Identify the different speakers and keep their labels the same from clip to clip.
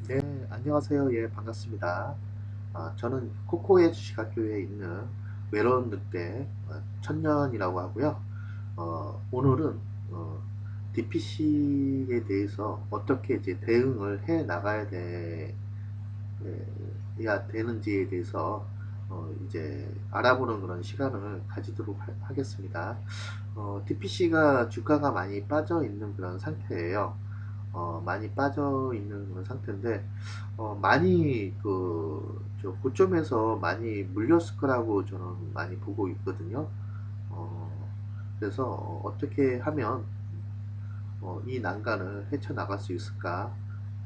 Speaker 1: 네, 안녕하세요. 예, 반갑습니다. 저는 코코의 주식학교에 있는 외로운 늑대 천년이라고 하고요. 오늘은 DPC에 대해서 어떻게 이제 대응을 해 나가야 야 되는지에 대해서 이제 알아보는 그런 시간을 가지도록 하겠습니다. DPC가 주가가 많이 빠져 있는 그런 상태예요. 많이 빠져 있는 그런 상태인데, 많이 저 고점에서 많이 물렸을 거라고 저는 많이 보고 있거든요. 그래서 떻게 하면 이 난간을 헤쳐나갈 수 있을까?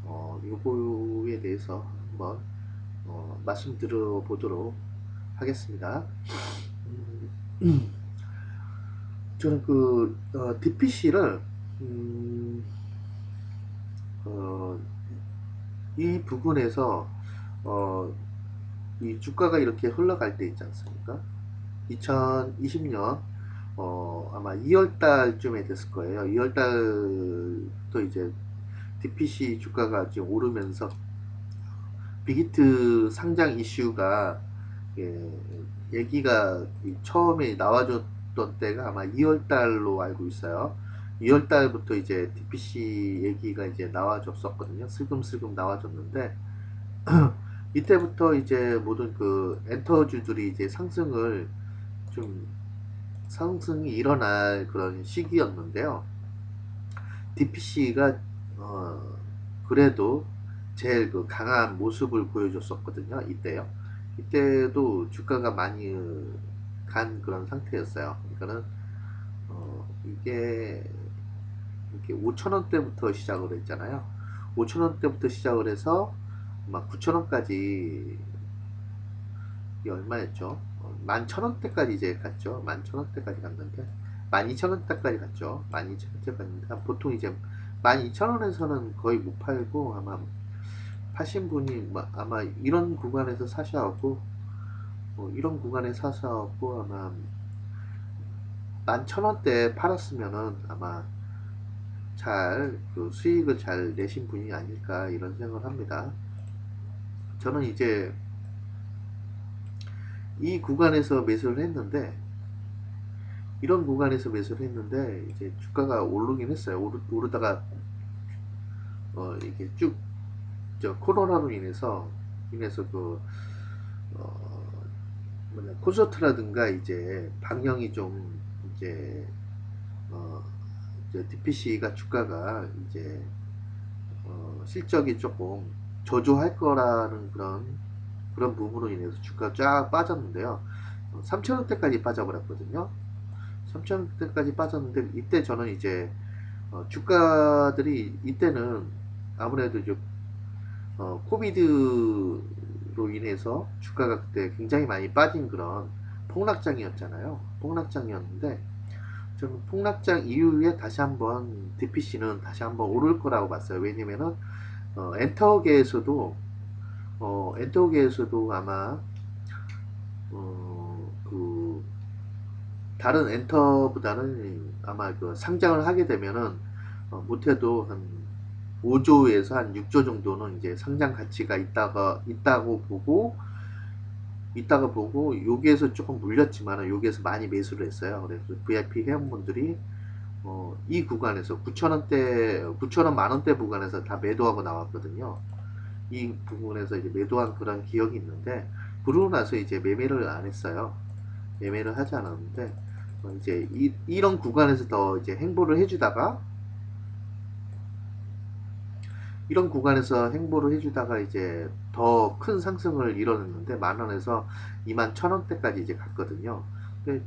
Speaker 1: 요거에 대해서 한번 말씀 드려보도록 하겠습니다. 저는 DPC를 어, 이 부분에서 어, 이 주가가 이렇게 흘러갈 때 있지 않습니까? 2020년 아마 2월 달쯤에 됐을 거예요. 2월 달도 이제 DPC 주가가 지금 오르면서 빅히트 상장 이슈가 예, 얘기가 처음에 나와줬던 때가 아마 2월 달로 알고 있어요. 2월 달부터 이제 DPC 얘기가 이제 나와줬었거든요. 슬금슬금 나와줬는데 이때부터 이제 모든 엔터주들이 이제 좀 상승이 일어날 그런 시기였는데요. DPC가 그래도 제일 강한 모습을 보여줬었거든요. 이때요. 이때도 주가가 많이 간 그런 상태였어요. 그러니까는 이게 이렇게 5천원대부터 시작을 했잖아요. 5천원대부터 시작을 해서 막 9천원까지 이게 얼마였죠? 11,000원대까지 이제 갔죠. 11,000원대까지 갔는데 12,000원대까지 갔죠. 12,000원대 갔는데 보통 이제 12,000원에서는 거의 못 팔고 아마 파신 분이 아마 이런 구간에서 사셔갖고 이런 구간에 사셔갖고 아마 11,000원대 팔았으면은 아마 잘 수익을 잘 내신 분이 아닐까 이런 생각을 합니다. 저는 이제 이 구간에서 매수를 했는데 이런 구간에서 매수를 했는데 이제 주가가 오르긴 했어요. 오르다가 이게 쭉 저 코로나로 인해서 어, 콘서트라든가 이제 방영이 좀 이제 어, DPC가 주가가 이제 실적이 조금 저조할 거라는 그런 부분으로 인해서 주가가 쫙 빠졌는데요. 3,000원대까지 빠져버렸거든요. 3,000원대까지 빠졌는데 이때 저는 이제 주가들이 이때는 아무래도 이제 코비드로 인해서 주가가 그때 굉장히 많이 빠진 그런 폭락장이었잖아요. 폭락장이었는데 저는 폭락장 이후에 다시 한번 DPC는 다시 한번 오를 거라고 봤어요. 왜냐면은 엔터계에서도 엔터계에서도 아마 그 다른 엔터보다는 아마 상장을 하게 되면은 못해도 한 5조에서 한 6조 정도는 이제 상장 가치가 있다가 보고 여기에서 조금 물렸지만 여기에서 많이 매수를 했어요. 그래서 VIP 회원분들이 이 구간에서 9,000원 만원대 구간에서 다 매도하고 나왔거든요. 이 부분에서 이제 매도한 그런 기억이 있는데 그러고 나서 이제 매매를 안 했어요. 매매를 하지 않았는데 이제 이런 구간에서 더 이제 행보를 해주다가 이런 구간에서 행보를 해주다가 이제 더 큰 상승을 이뤄냈는데 만원에서 21,000원대까지 이제 갔거든요. 근데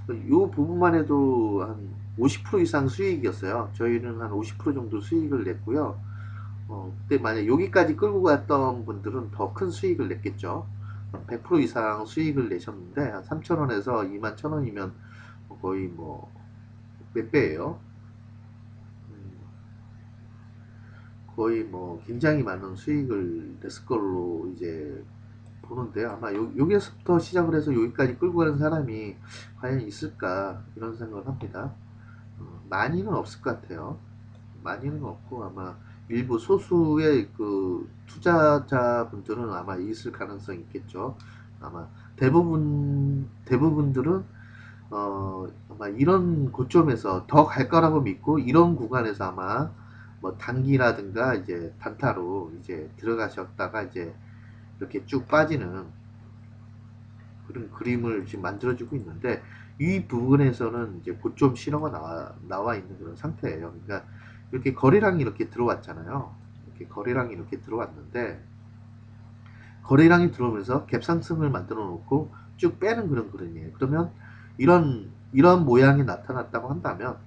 Speaker 1: 이 부분만 해도 한 50% 이상 수익이었어요. 저희는 한 50% 정도 수익을 냈고요. 그때 만약 여기까지 끌고 갔던 분들은 더 큰 수익을 냈겠죠. 100% 이상 수익을 내셨는데 3,000원에서 21,000원이면 거의 뭐 몇 배예요? 거의 뭐 굉장히 많은 수익을 냈을 걸로 이제 보는데요. 아마 여기서부터 시작을 해서 여기까지 끌고 가는 사람이 과연 있을까 이런 생각을 합니다. 많이는 없을 것 같아요. 많이는 없고 아마 일부 소수의 그 투자자분들은 아마 있을 가능성이 있겠죠. 아마 대부분들은 아마 이런 고점에서 더 갈 거라고 믿고 이런 구간에서 아마 뭐 단기라든가 이제 단타로 이제 들어가셨다가 이제 이렇게 쭉 빠지는 그런 그림을 지금 만들어주고 있는데, 이 부분에서는 이제 고점 신호가 나와 있는 그런 상태예요. 그러니까 이렇게 거래량이 이렇게 들어왔잖아요. 이렇게 거래량이 이렇게 들어왔는데, 거래량이 들어오면서 갭 상승을 만들어 놓고 쭉 빼는 그런 그림이에요. 그러면 이런 모양이 나타났다고 한다면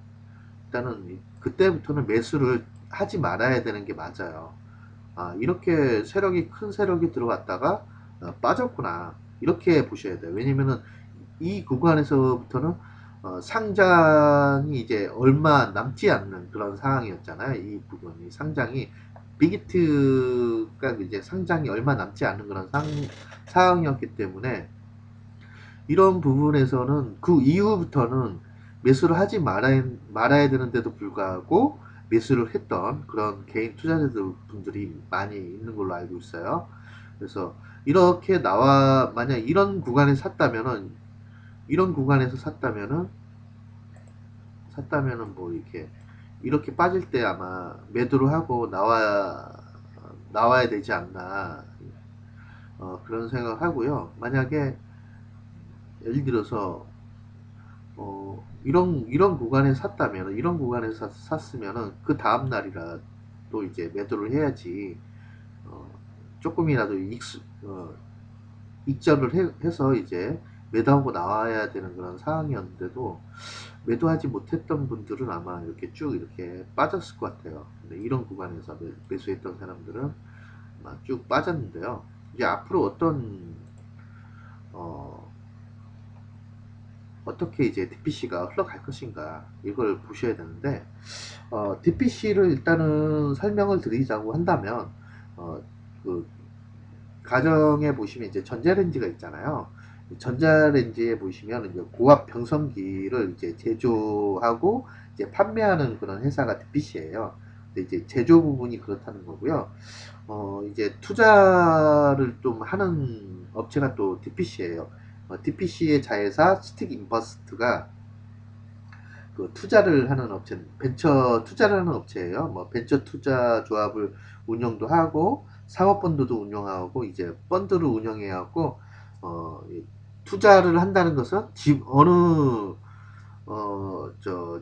Speaker 1: 일단은 그때부터는 매수를 하지 말아야 되는 게 맞아요. 아, 이렇게 큰 세력이 들어왔다가 빠졌구나, 이렇게 보셔야 돼요. 왜냐면은 이 구간에서부터는 상장이 이제 얼마 남지 않는 그런 상황이었잖아요. 이 부분이 상장이 빅히트가 이제 상장이 얼마 남지 않는 그런 상황이었기 때문에, 이런 부분에서는 그 이후부터는 매수를 하지 말아야 되는데도 불구하고 매수를 했던 그런 개인 투자자들 분들이 많이 있는 걸로 알고 있어요. 그래서 이렇게 만약 이런 구간에서 샀다면은 뭐 이렇게 빠질 때 아마 매도를 하고 나와야 되지 않나, 그런 생각을 하고요. 만약에 예를 들어서 이런 구간에서 샀으면은 그 다음 날이라 또 이제 매도를 해야지, 어, 조금이라도 익절을 해서 이제 매도하고 나와야 되는 그런 상황이었는데도 매도하지 못했던 분들은 아마 이렇게 쭉 이렇게 빠졌을 것 같아요. 근데 이런 구간에서 매수했던 사람들은 아마 쭉 빠졌는데요. 이제 앞으로 어, 어떻게 이제 DPC가 흘러갈 것인가, 이걸 보셔야 되는데, DPC를 일단은 설명을 드리자고 한다면, 어, 그 가정에 보시면 이제 전자레인지가 있잖아요. 전자레인지에 보시면 이제 고압 변성기를 이제 제조하고 이제 판매하는 그런 회사가 DPC예요. 근데 이제 제조 부분이 그렇다는 거고요. 이제 투자를 좀 하는 업체가 또 DPC예요. DPC의 자회사 스틱 인버스트가 그 투자를 하는 업체, 벤처 투자를 하는 업체예요. 뭐 벤처 투자 조합을 운영도 하고 사모펀드도 운영하고 이제 펀드를 운영해 갖고 투자를 한다는 것은 어느 저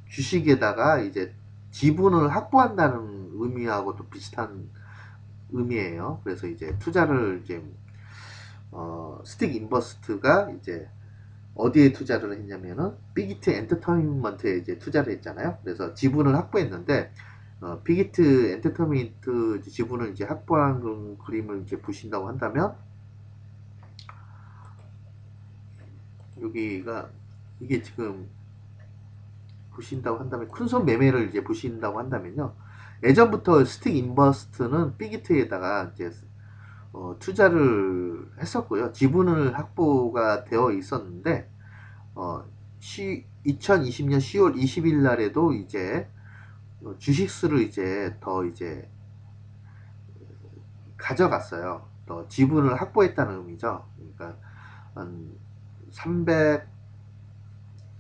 Speaker 1: 주식에다가 이제 지분을 확보한다는 의미하고 또 비슷한 의미예요. 그래서 이제 투자를 이제 스틱 인버스트가 이제 어디에 투자를 했냐면은 빅히트 엔터테인먼트에 이제 투자를 했잖아요. 그래서 지분을 확보했는데, 빅히트 엔터테인먼트 지분을 이제 확보한 그림을 이제 보신다고 한다면, 여기가 이게 지금 보신다고 한다면, 큰손 매매를 이제 보신다고 한다면요. 예전부터 스틱 인버스트는 빅히트에다가 이제 투자를 했었고요. 지분을 확보가 되어 있었는데, 어, 2020년 10월 20일 날에도 이제 주식수를 이제 더 이제 가져갔어요. 더 지분을 확보했다는 의미죠. 그러니까 한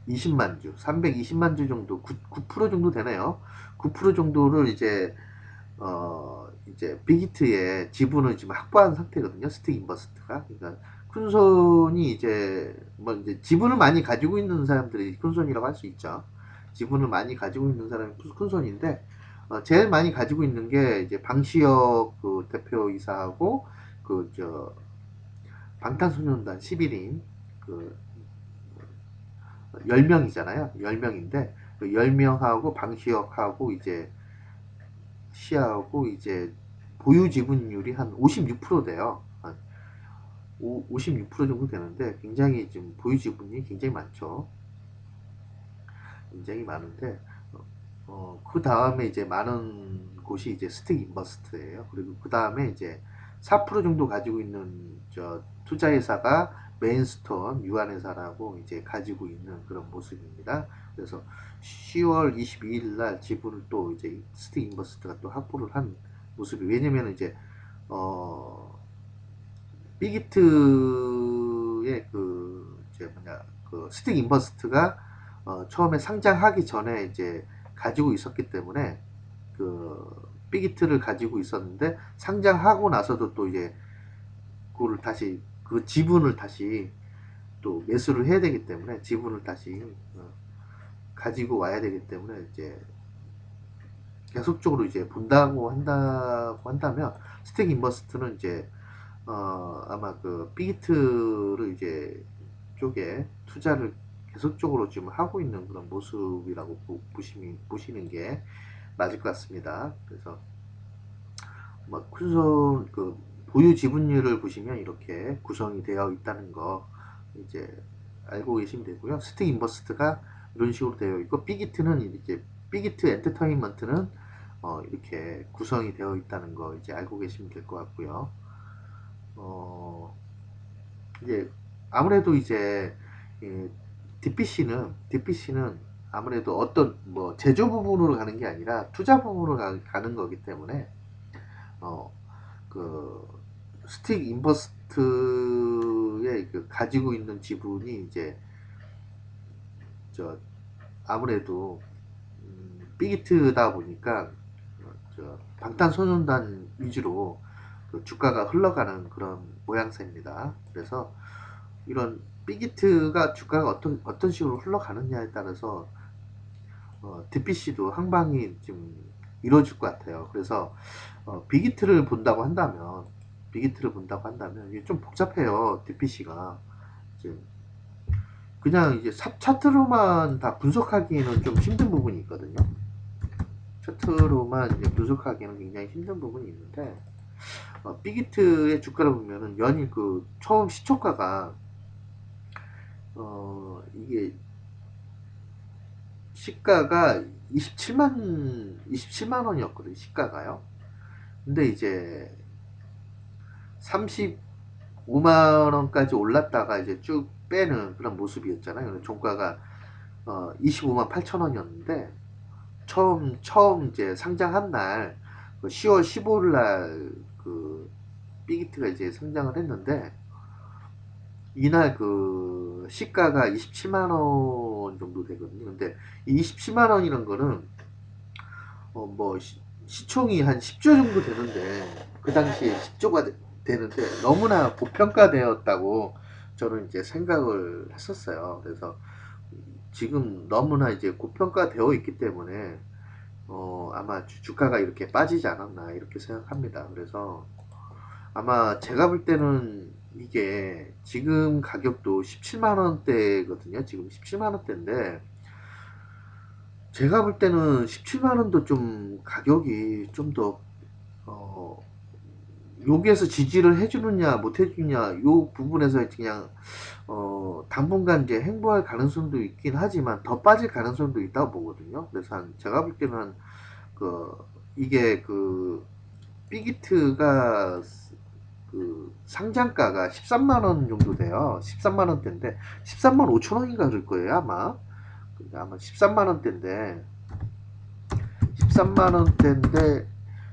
Speaker 1: 320만 주, 320만 주 정도, 9% 정도 되네요. 9% 정도를 이제 빅히트의 지분을 지금 확보한 상태거든요. 스틱 인버스트가. 그러니까 큰손이 이제 뭐 이제 지분을 많이 가지고 있는 사람들이 큰손이라고 할 수 있죠. 지분을 많이 가지고 있는 사람이 큰손인데, 제일 많이 가지고 있는 게 이제 방시혁 그 대표이사하고 그 저 방탄소년단 11인 그 10명이잖아요. 10명인데 그 10명하고 방시혁하고 이제 시하고 이제 보유 지분율이 한 56% 돼요. 한 56% 정도 되는데 굉장히 지금 보유 지분이 굉장히 많죠. 굉장히 많은데, 그 다음에 이제 많은 곳이 이제 스틱 인버스트예요. 그리고 그 다음에 이제 4% 정도 가지고 있는 저 투자회사가 메인스톤 유한회사라고 이제 가지고 있는 그런 모습입니다. 그래서 10월 22일 날 지분을 또 이제 스틱 인버스트가 또 확보를 한 모습이, 왜냐면 이제 빅히트의 그 이제 뭐냐 그 스틱 인버스트가 처음에 상장하기 전에 이제 가지고 있었기 때문에 그 빅히트를 가지고 있었는데, 상장하고 나서도 또 이제 그거를 다시 그 지분을 다시 또 매수를 해야 되기 때문에, 지분을 다시 가지고 와야 되기 때문에, 이제 계속적으로 이제 본다고 한다면 스택 인버스트는 이제 아마 그 빅히트를 이제 쪽에 투자를 계속적으로 지금 하고 있는 그런 모습이라고 보시는 게 맞을 것 같습니다. 그래서 뭐 쿠션 그 보유 지분율을 보시면 이렇게 구성이 되어 있다는 거 이제 알고 계시면 되고요. 스틱 인버스트가 이런 식으로 되어 있고, 빅히트는 이제 빅히트 엔터테인먼트는 이렇게 구성이 되어 있다는 거 이제 알고 계시면 될 것 같고요. 이제 아무래도 이제 DPC는 아무래도 어떤 뭐 제조 부분으로 가는 게 아니라 투자 부분으로 가는 거기 때문에 어, 그 스틱 인버스트의 그 가지고 있는 지분이 이제 저 아무래도 빅히트다 보니까 방탄소년단 위주로 그 주가가 흘러가는 그런 모양새입니다. 그래서 이런 빅히트가 주가가 어떤 식으로 흘러가느냐에 따라서 DPC도 항방이 좀 이루어질 것 같아요. 그래서 빅히트를 본다고 한다면 이게 좀 복잡해요. DPC가 이제 그냥 이제 차트로만 다 분석하기에는 좀 힘든 부분이 있거든요. 차트로만 이제 분석하기에는 굉장히 힘든 부분이 있는데, 빅히트의 주가를 보면은 연일 그 처음 시초가가 이게 시가가 27만 원이었거든요. 시가가요. 근데 이제 35만 원까지 올랐다가 이제 쭉 빼는 그런 모습이었잖아요. 종가가 25만 8천 원이었는데, 처음 이제 상장한 날, 그 10월 15일 날, 그, 빅히트가 이제 상장을 했는데, 이날 그, 시가가 27만원 정도 되거든요. 근데, 이 27만원이란 거는, 뭐, 시총이 한 10조 정도 되는데, 그 당시에 10조가 되는데, 너무나 고평가되었다고 저는 이제 생각을 했었어요. 그래서, 지금 너무나 이제 고평가되어 있기 때문에, 아마 주가가 이렇게 빠지지 않았나 이렇게 생각합니다. 그래서 아마 제가 볼 때는 이게 지금 가격도 17만 원대거든요. 지금 17만 원대인데, 제가 볼 때는 17만 원도 좀 가격이 좀 더 여기에서 지지를 해주느냐 못 해주느냐 요 부분에서 그냥 당분간 이제 행보할 가능성도 있긴 하지만 더 빠질 가능성도 있다고 보거든요. 그래서 제가 볼 때는 그 이게 그 삐기트가 그 상장가가 13만 원 정도 돼요. 13만 원대인데 13만 5천 원인가 그럴 거예요, 아마. 근데 아마 13만 원대인데 13만 원대인데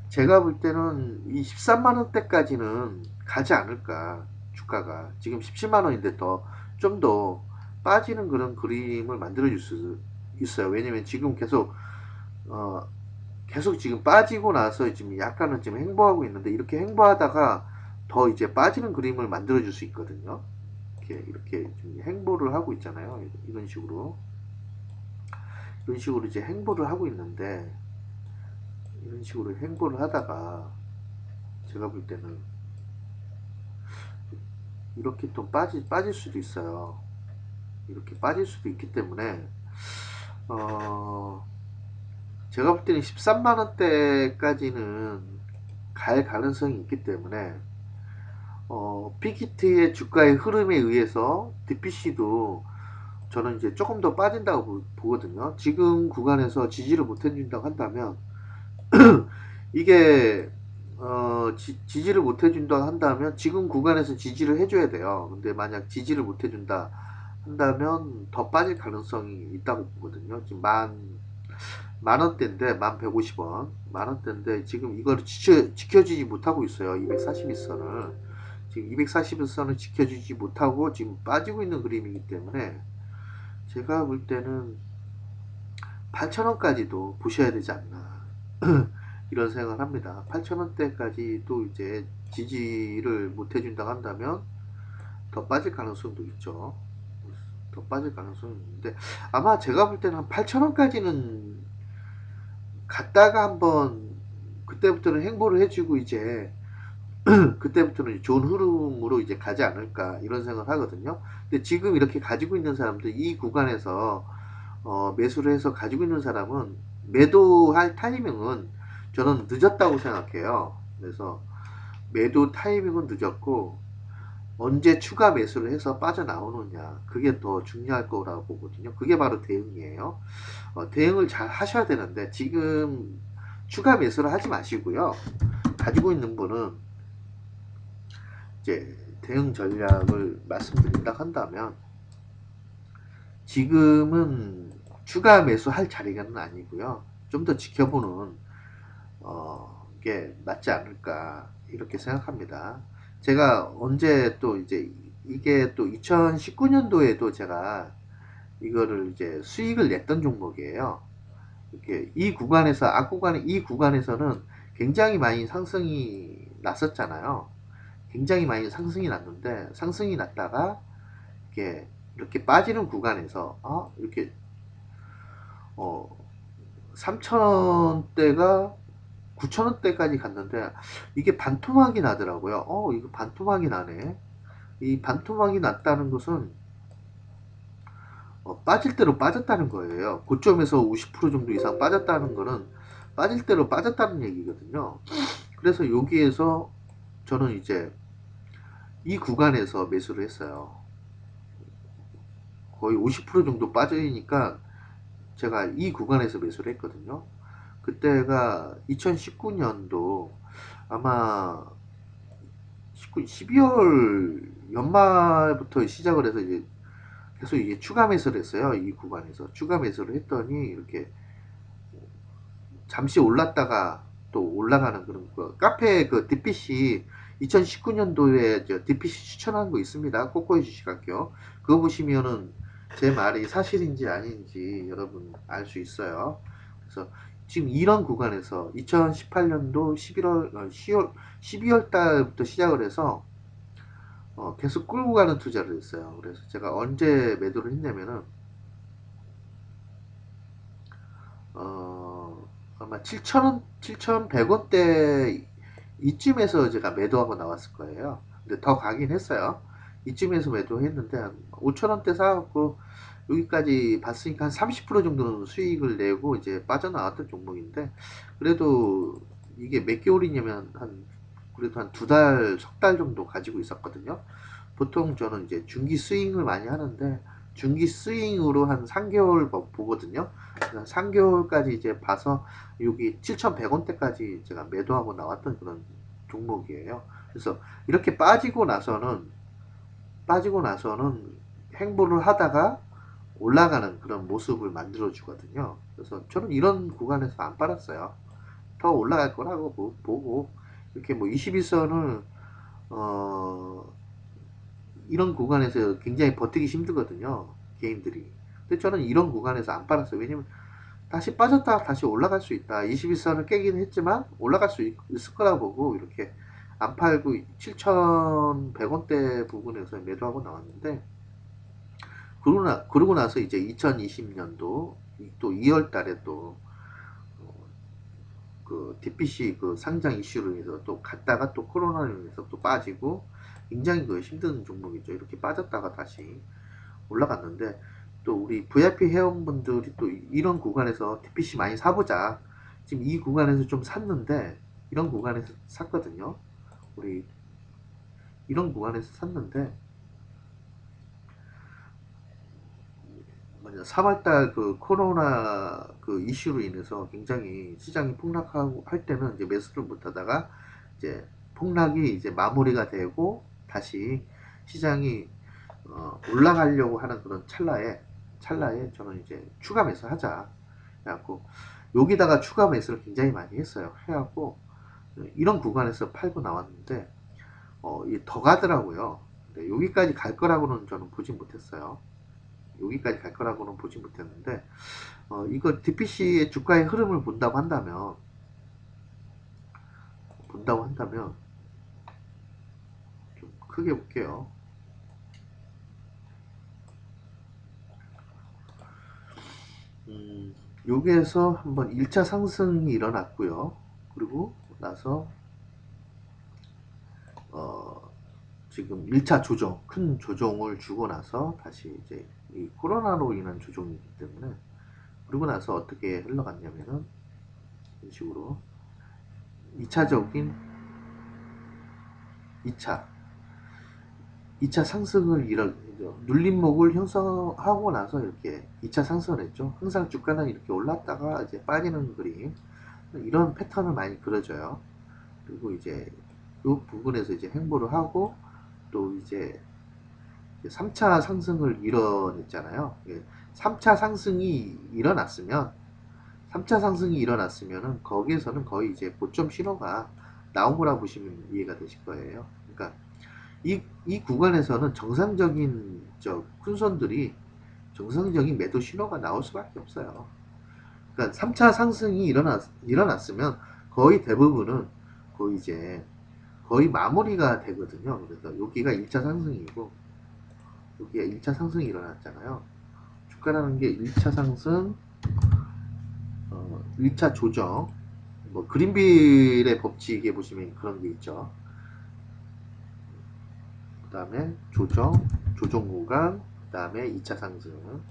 Speaker 1: 제가 볼 때는 이 13만 원대까지는 가지 않을까. 주가가 지금 17만 원인데 더 좀 더 빠지는 그런 그림을 만들어 줄 수 있어요. 왜냐면 지금 어, 계속 지금 빠지고 나서 지금 약간은 지금 행보하고 있는데, 이렇게 행보하다가 더 이제 빠지는 그림을 만들어 줄 수 있거든요. 이렇게 지금 행보를 하고 있잖아요. 이런 식으로 이제 행보를 하고 있는데, 이런 식으로 행보를 하다가 제가 볼 때는 이렇게 또 빠질 수도 있어요. 이렇게 빠질 수도 있기 때문에 어, 제가 볼 때는 13만 원대까지는 갈 가능성이 있기 때문에 빅히트의 주가의 흐름에 의해서 DPC도 저는 이제 조금 더 빠진다고 보거든요. 지금 구간에서 지지를 못 해준다고 한다면 이게 지지를 못 해준다 한다면 지금 구간에서 지지를 해줘야 돼요. 근데 만약 지지를 못 해준다 한다면 더 빠질 가능성이 있다고 보거든요. 지금 만 원대인데 1150원 만 원대인데 지금 이걸 지켜주지 못하고 있어요. 241선을 지금 241선을 지켜주지 못하고 지금 빠지고 있는 그림이기 때문에 제가 볼 때는 8,000원까지도 보셔야 되지 않나 이런 생각을 합니다. 8,000원대까지 또 이제 지지를 못 해준다고 한다면 더 빠질 가능성도 있죠. 더 빠질 가능성이 있는데 아마 제가 볼 때는 한 8,000원까지는 갔다가 한번 그때부터는 행보를 해주고 이제 그때부터는 좋은 흐름으로 이제 가지 않을까 이런 생각을 하거든요. 근데 지금 이렇게 가지고 있는 사람들 이 구간에서 매수를 해서 가지고 있는 사람은 매도할 타이밍은 저는 늦었다고 생각해요. 그래서 매도 타이밍은 늦었고 언제 추가 매수를 해서 빠져나오느냐 그게 더 중요할 거라고 보거든요. 그게 바로 대응이에요. 대응을 잘 하셔야 되는데 지금 추가 매수를 하지 마시고요. 가지고 있는 분은 이제 대응 전략을 말씀드린다 한다면 지금은 추가 매수할 자리가는 아니고요. 좀 더 지켜보는 게 낫지 않을까 이렇게 생각합니다. 제가 언제 또 이제 이게 또 2019년도에도 제가 이거를 이제 수익을 냈던 종목이에요. 이렇게 이 구간에서 앞구간에 이 구간에서는 굉장히 많이 상승이 났었잖아요. 굉장히 많이 상승이 났는데 상승이 났다가 이렇게 빠지는 구간에서 이렇게 어 3,000원대가 9,000원대까지 갔는데 이게 반토막이 나더라고요. 이거 반토막이 나네. 이 반토막이 났다는 것은 빠질 대로 빠졌다는 거예요. 고점에서 50% 정도 이상 빠졌다는 거는 빠질 대로 빠졌다는 얘기거든요. 그래서 여기에서 저는 이제 이 구간에서 매수를 했어요. 거의 50% 정도 빠지니까 제가 이 구간에서 매수를 했거든요. 그때가 2019년도 아마 12월 연말부터 시작을 해서 이제 계속 이게 추가 매수를 했어요. 이 구간에서 추가 매수를 했더니 이렇게 잠시 올랐다가 또 올라가는 그런 거. 카페 그 DPC 2019년도에 저 DPC 추천한 거 있습니다. 코코이 주식학교. 그거 보시면은 제 말이 사실인지 아닌지 여러분 알 수 있어요. 그래서 지금 이런 구간에서 2018년도 11월, 10월, 12월 달부터 시작을 해서 계속 끌고 가는 투자를 했어요. 그래서 제가 언제 매도를 했냐면은 아마 7,000원, 7,100원대 이쯤에서 제가 매도하고 나왔을 거예요. 근데 더 가긴 했어요. 이쯤에서 매도했는데 한 5,000원대 사갖고 여기까지 봤으니까 한 30% 정도는 수익을 내고 이제 빠져나왔던 종목인데 그래도 이게 몇 개월이냐면 그래도 한 두 달, 석 달 정도 가지고 있었거든요. 보통 저는 이제 중기 스윙을 많이 하는데 중기 스윙으로 한 3개월 보거든요. 3개월까지 이제 봐서 여기 7,100원대까지 제가 매도하고 나왔던 그런 종목이에요. 그래서 이렇게 빠지고 나서는 행보를 하다가 올라가는 그런 모습을 만들어 주거든요. 그래서 저는 이런 구간에서 안 빨았어요. 더 올라갈 거라고 보고 이렇게 뭐 21선을 어 이런 구간에서 굉장히 버티기 힘들거든요. 개인들이. 근데 저는 이런 구간에서 안 빨았어요. 왜냐면 다시 빠졌다가 다시 올라갈 수 있다. 21선을 깨기는 했지만 올라갈 수 있을 거라고 보고 이렇게 안 팔고 7,100원대 부분에서 매도하고 나왔는데 그러고 나서 이제 2020년도 또 2월 달에 또 그 DPC 그 상장 이슈로 인해서 또 갔다가 또 코로나로 인해서 또 빠지고 굉장히 그 힘든 종목이죠. 이렇게 빠졌다가 다시 올라갔는데 또 우리 VIP 회원분들이 또 이런 구간에서 DPC 많이 사보자. 지금 이 구간에서 좀 샀는데 이런 구간에서 샀거든요. 우리 이런 구간에서 샀는데 3월달 그 코로나 그 이슈로 인해서 굉장히 시장이 폭락하고 할 때는 이제 매수를 못하다가 이제 폭락이 이제 마무리가 되고 다시 시장이 올라가려고 하는 그런 찰나에 저는 이제 추가 매수 하자. 그래갖고 여기다가 추가 매수를 굉장히 많이 했어요. 해갖고 이런 구간에서 팔고 나왔는데 더 가더라고요. 근데 여기까지 갈 거라고는 저는 보지 못했어요. 여기까지 갈 거라고는 보지 못했는데 이거 DPC의 주가의 흐름을 본다고 한다면 좀 크게 볼게요. 여기에서 한번 1차 상승이 일어났고요. 그리고 나서 지금 1차 조정, 큰 조정을 주고 나서 다시 이제 이 코로나로 인한 조정이기 때문에 그리고 나서 어떻게 흘러갔냐면은 이런 식으로 2차적인 2차 2차 상승을 눌림목을 형성하고 나서 이렇게 2차 상승을 했죠. 항상 주가는 이렇게 올랐다가 이제 빠지는 그림, 이런 패턴을 많이 그려져요. 그리고 이제 이 부분에서 이제 횡보를 하고 또 이제 3차 상승을 이뤄냈잖아요. 3차 상승이 일어났으면 3차 상승이 일어났으면은 거기에서는 거의 이제 고점 신호가 나온 거라 보시면 이해가 되실 거예요. 그러니까 이 구간에서는 정상적인 큰손들이 정상적인 매도 신호가 나올 수밖에 없어요. 그러니까 3차 상승이 일어났으면 거의 대부분은 거의 이제 거의 마무리가 되거든요. 그래서 여기가 1차 상승이고 여기가 1차 상승이 일어났잖아요. 주가라는 게 1차 상승, 1차 조정, 뭐 그린빌의 법칙에 보시면 그런 게 있죠. 그 다음에 조정 구간, 그 다음에 2차 상승.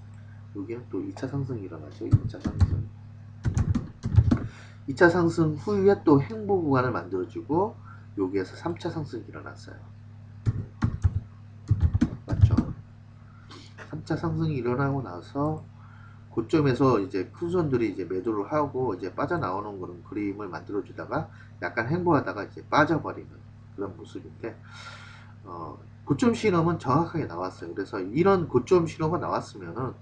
Speaker 1: 여기는 또 2차 상승이 일어나죠. 2차 상승. 2차 상승 후에 또 횡보 구간을 만들어주고 여기에서 3차 상승이 일어났어요. 맞죠? 3차 상승이 일어나고 나서 고점에서 이제 큰 손들이 이제 매도를 하고 이제 빠져나오는 그런 그림을 만들어주다가 약간 횡보하다가 이제 빠져버리는 그런 모습인데 고점 신호는 정확하게 나왔어요. 그래서 이런 고점 신호가 나왔으면은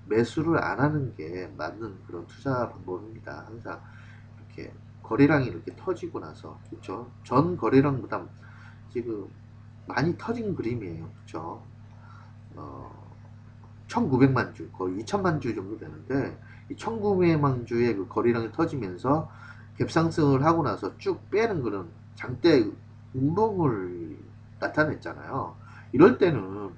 Speaker 1: 매수를 안 하는 게 맞는 그런 투자 방법입니다. 항상 이렇게 거래량이 이렇게 터지고 나서 그렇죠. 전 거래량보다 지금 많이 터진 그림이에요. 그렇죠. 1900만 주, 거의 2000만 주 정도 되는데 이 1900만 주의 그 거래량이 터지면서 갭상승을 하고 나서 쭉 빼는 그런 장대 운봉을 나타냈잖아요. 이럴 때는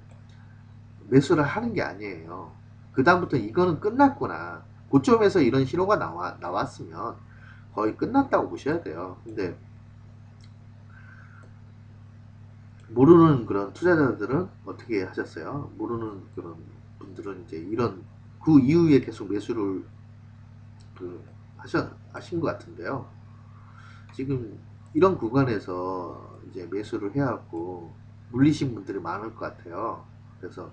Speaker 1: 매수를 하는 게 아니에요. 그 다음부터 이거는 끝났구나. 고점에서 이런 신호가 나왔으면 거의 끝났다고 보셔야 돼요. 근데 모르는 그런 투자자들은 어떻게 하셨어요? 모르는 그런 분들은 이제 이런 그 이후에 계속 매수를 그 하신 것 같은데요. 지금 이런 구간에서 이제 매수를 해갖고 물리신 분들이 많을 것 같아요. 그래서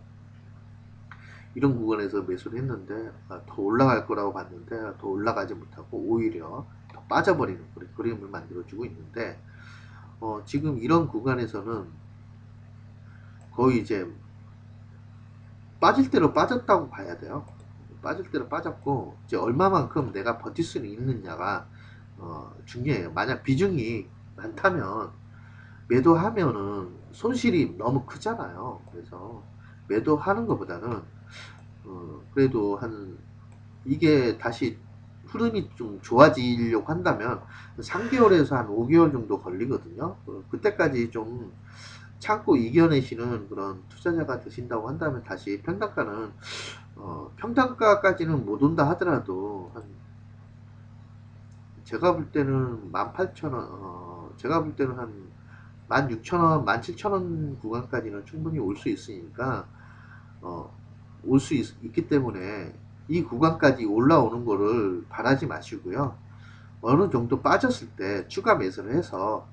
Speaker 1: 이런 구간에서 매수를 했는데 더 올라갈 거라고 봤는데 더 올라가지 못하고 오히려 더 빠져버리는 그런 그림을 만들어주고 있는데 지금 이런 구간에서는 거의 이제 빠질 대로 빠졌다고 봐야 돼요. 빠질 대로 빠졌고 이제 얼마만큼 내가 버틸 수 있느냐가 중요해요. 만약 비중이 많다면 매도하면은 손실이 너무 크잖아요. 그래서 매도하는 것보다는 그래도 이게 다시 흐름이 좀 좋아지려고 한다면 3개월에서 한 5개월 정도 걸리거든요. 그때까지 좀 참고 이겨내시는 그런 투자자가 되신다고 한다면 다시 평단가까지는 못 온다 하더라도 제가 볼 때는 18,000원, 제가 볼 때는 한 16,000원, 17,000원 구간까지는 충분히 올 수 있으니까 올 수 있기 때문에 이 구간까지 올라오는 거를 바라지 마시고요. 어느 정도 빠졌을 때 추가 매수해서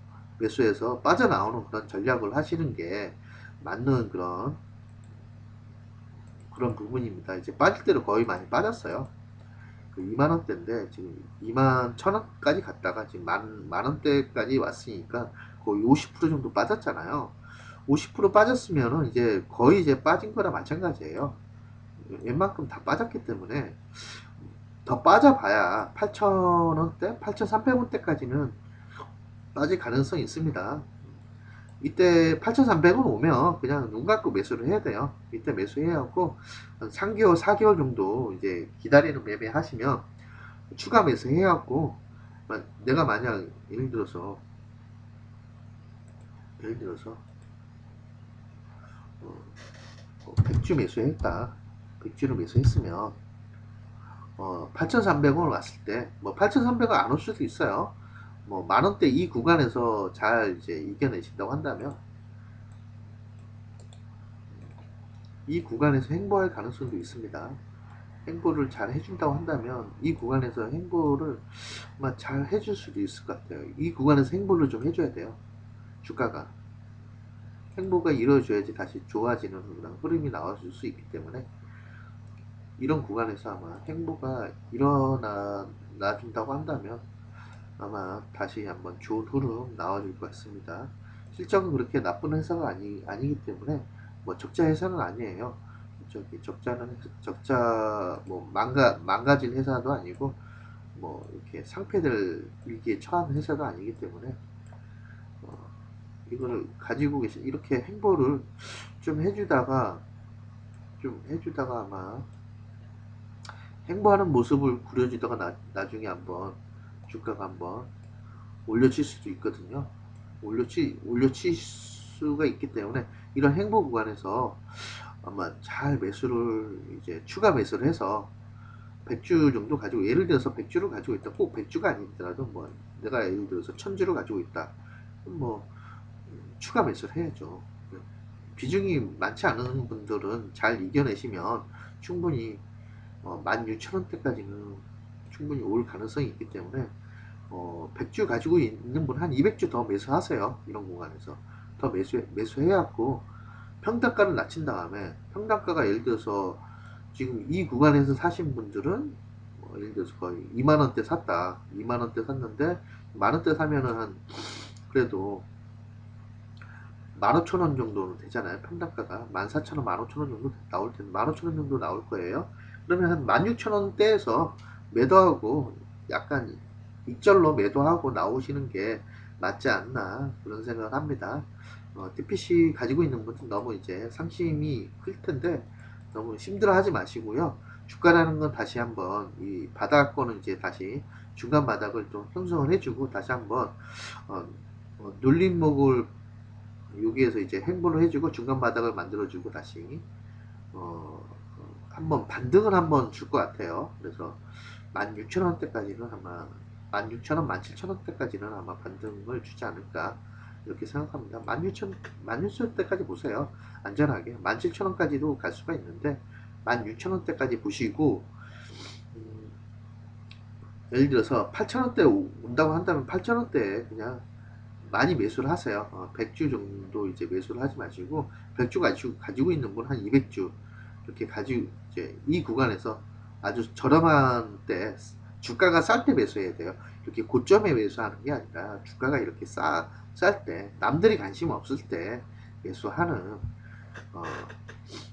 Speaker 1: 빠져나오는 그런 전략을 하시는 게 맞는 그런 부분입니다. 이제 빠질 때로 거의 많이 빠졌어요. 그 2만 원대인데 지금 2만 1,000원까지 갔다가 지금 만 원대까지 왔으니까 거의 50% 정도 빠졌잖아요. 50% 빠졌으면은 이제 거의 이제 빠진 거랑 마찬가지예요. 웬만큼 다 빠졌기 때문에 더 빠져봐야 8,000원대, 8,300원대까지는 빠질 가능성이 있습니다. 이때 8,300원 오면 그냥 눈 감고 매수를 해야 돼요. 이때 매수해야 하고 한 3개월, 4개월 정도 이제 기다리는 매매 하시면 추가 매수해야 하고 내가 만약 예를 들어서 100주 매수했다. 100주를 매수했으면 8,300원 왔을 때 뭐 8,300원 안 올 수도 있어요. 뭐 만원대 이 구간에서 잘 이제 이겨내신다고 한다면 이 구간에서 행보할 가능성도 있습니다. 행보를 잘 해준다고 한다면 이 구간에서 행보를 아마 잘 해줄 수도 있을 것 같아요. 이 구간에서 행보를 좀 해줘야 돼요. 주가가 행보가 이루어져야지 다시 좋아지는 흐름이 나와줄 수 있기 때문에 이런 구간에서 아마 행보가 일어나 준다고 한다면 아마 다시 한번 좋은 흐름 나와줄 것 같습니다. 실적은 그렇게 나쁜 회사가 아니기 때문에 뭐 적자 회사는 아니에요. 저기 적자 뭐 망가진 회사도 아니고 뭐 이렇게 상패될 위기에 처한 회사도 아니기 때문에 어, 이거를 가지고 계신 이렇게 행보를 좀 해주다가 아마 행보하는 모습을 그려주다가 나중에 한번 주가가 한번 올려칠 수도 있거든요. 올려칠 수가 있기 때문에 이런 행보 구간에서 아마 잘 매수를 이제 추가 매수를 해서 100주 정도 가지고 예를 들어서 100주를 가지고 있다. 꼭 100주가 아니더라도 뭐 내가 예를 들어서 1000주를 가지고 있다. 뭐 추가 매수를 해야죠. 비중이 많지 않은 분들은 잘 이겨내시면 충분히 16,000원대까지는 충분히 올 가능성이 있기 때문에 100주 가지고 있는 분 한 200주 더 매수하세요. 이런 공간에서 더 매수해갖고 평단가를 낮춘 다음에 평단가가 예를 들어서 지금 이 구간에서 사신 분들은 예를 들어서 거의 2만원대 샀다. 2만원대 샀는데 만원대 사면은 한 그래도 15,000원 정도는 되잖아요. 평단가가 14,000원, 15,000원 정도 나올 텐데 15,000원 정도 나올 거예요. 그러면 한 16,000원대에서 매도하고 약간 익절로 매도하고 나오시는 게 맞지 않나 그런 생각을 합니다. TPC 가지고 있는 분들 너무 이제 상심이 클 텐데 너무 힘들어하지 마시고요. 주가라는 건 다시 한번 이 바닥권은 이제 다시 중간 바닥을 좀 형성을 해주고 다시 한번 어, 눌림목을 여기에서 이제 행보를 해주고 중간 바닥을 만들어주고 다시 한번 반등을 한번 줄 것 같아요. 그래서 16,000원대까지는 아마 16,000원, 17,000원대까지는 아마 반등을 주지 않을까 이렇게 생각합니다. 16,000원대까지 보세요. 안전하게 17,000원까지도 갈 수가 있는데 16,000원대까지 보시고 음, 예를 들어서 8,000원대 온다고 한다면 8,000원대에 그냥 많이 매수를 하세요. 100주 정도 이제 매수를 하지 마시고 100주 가지고 있는 분 한 200주 이렇게 가지고 이제 이 구간에서 아주 저렴한 때 주가가 쌀 때 매수해야 돼요. 이렇게 고점에 매수하는 게 아니라 주가가 이렇게 쌀 때 남들이 관심 없을 때 매수하는 어,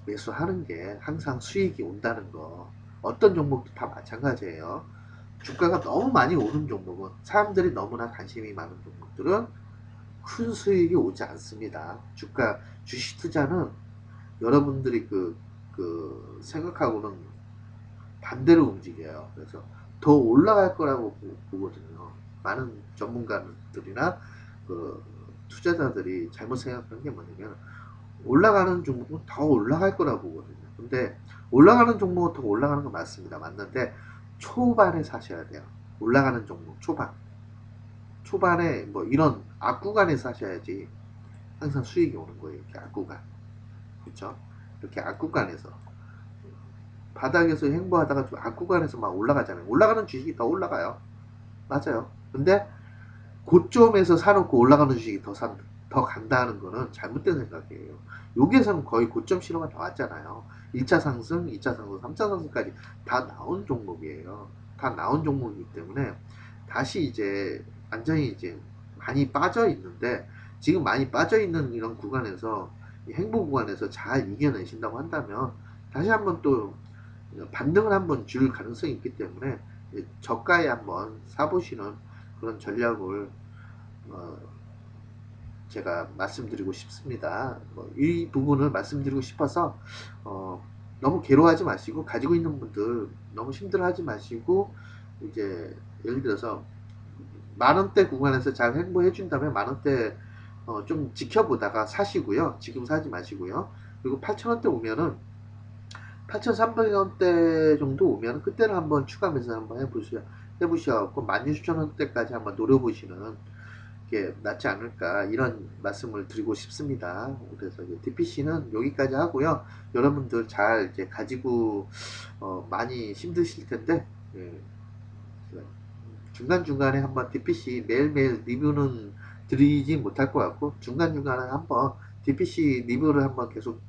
Speaker 1: 매수하는 게 항상 수익이 온다는 거. 어떤 종목도 다 마찬가지예요. 주가가 너무 많이 오른 종목은 사람들이 너무나 관심이 많은 종목들은 큰 수익이 오지 않습니다. 주식 투자는 여러분들이 생각하고는 반대로 움직여요. 그래서 더 올라갈 거라고 보거든요. 많은 전문가들이나 그 투자자들이 잘못 생각하는 게 뭐냐면 올라가는 종목은 더 올라갈 거라고 보거든요. 근데 올라가는 종목은 더 올라가는 거 맞습니다. 맞는데 초반에 사셔야 돼요. 올라가는 종목 초반에 뭐 이런 악구간에 사셔야지 항상 수익이 오는 거예요. 이렇게 악구간. 그렇죠? 이렇게 악구간에서 바닥에서 행보하다가 좀 악구간에서 막 올라가잖아요. 올라가는 주식이 더 올라가요. 맞아요. 근데 고점에서 사놓고 올라가는 주식이 더 간다는 거는 잘못된 생각이에요. 여기에서는 거의 고점 신호가 나왔잖아요. 1차 상승, 2차 상승, 3차 상승까지 다 나온 종목이에요. 다 나온 종목이기 때문에 다시 이제 완전히 이제 많이 빠져 있는데 지금 많이 빠져있는 이런 구간에서 이 행보 구간에서 잘 이겨내신다고 한다면 다시 한번 또 반등을 한번 줄 가능성이 있기 때문에 저가에 한번 사보시는 그런 전략을 어, 제가 말씀드리고 싶습니다. 이 부분을 말씀드리고 싶어서 어, 너무 괴로워하지 마시고 가지고 있는 분들 너무 힘들어하지 마시고 이제 예를 들어서 만원대 구간에서 잘 행보해 준다면 만원대 좀 지켜보다가 사시고요. 지금 사지 마시고요. 그리고 8천원대 오면은 8,300원대 정도 오면 그때는 한번 추가 매수 한번 해보셔갖고 16,000원대까지 한번 노려보시는 게 낫지 않을까 이런 말씀을 드리고 싶습니다. 그래서 이제 DPC는 여기까지 하고요. 여러분들 잘 이제 가지고 많이 힘드실 텐데 예, 중간중간에 한번 DPC 매일매일 리뷰는 드리지 못할 것 같고 중간중간에 한번 DPC 리뷰를 한번 계속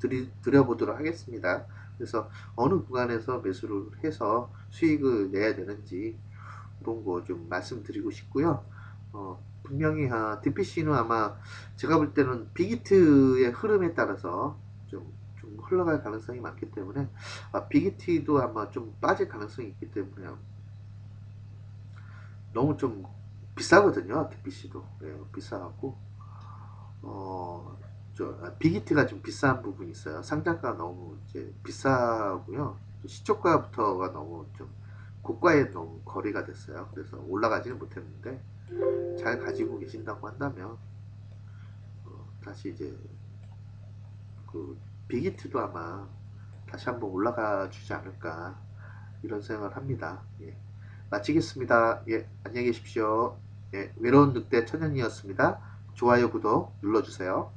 Speaker 1: 드려보도록 하겠습니다. 그래서 어느 구간에서 매수를 해서 수익을 내야 되는지 그런 거 좀 말씀드리고 싶고요. 분명히 DPC는 아마 제가 볼 때는 빅히트의 흐름에 따라서 좀 흘러갈 가능성이 많기 때문에 빅히트도 아마 좀 빠질 가능성이 있기 때문에 너무 좀 비싸거든요. DPC도 비싸갖고 빅히트가 좀 비싼 부분이 있어요. 상장가가 너무 이제 비싸고요. 시초가부터가 너무 좀 고가에 너무 거리가 됐어요. 그래서 올라가지는 못했는데 잘 가지고 계신다고 한다면 다시 이제 그 빅히트도 아마 다시 한번 올라가 주지 않을까 이런 생각을 합니다. 예. 마치겠습니다. 예, 안녕히 계십시오. 예, 외로운 늑대 천연이었습니다. 좋아요, 구독 눌러주세요.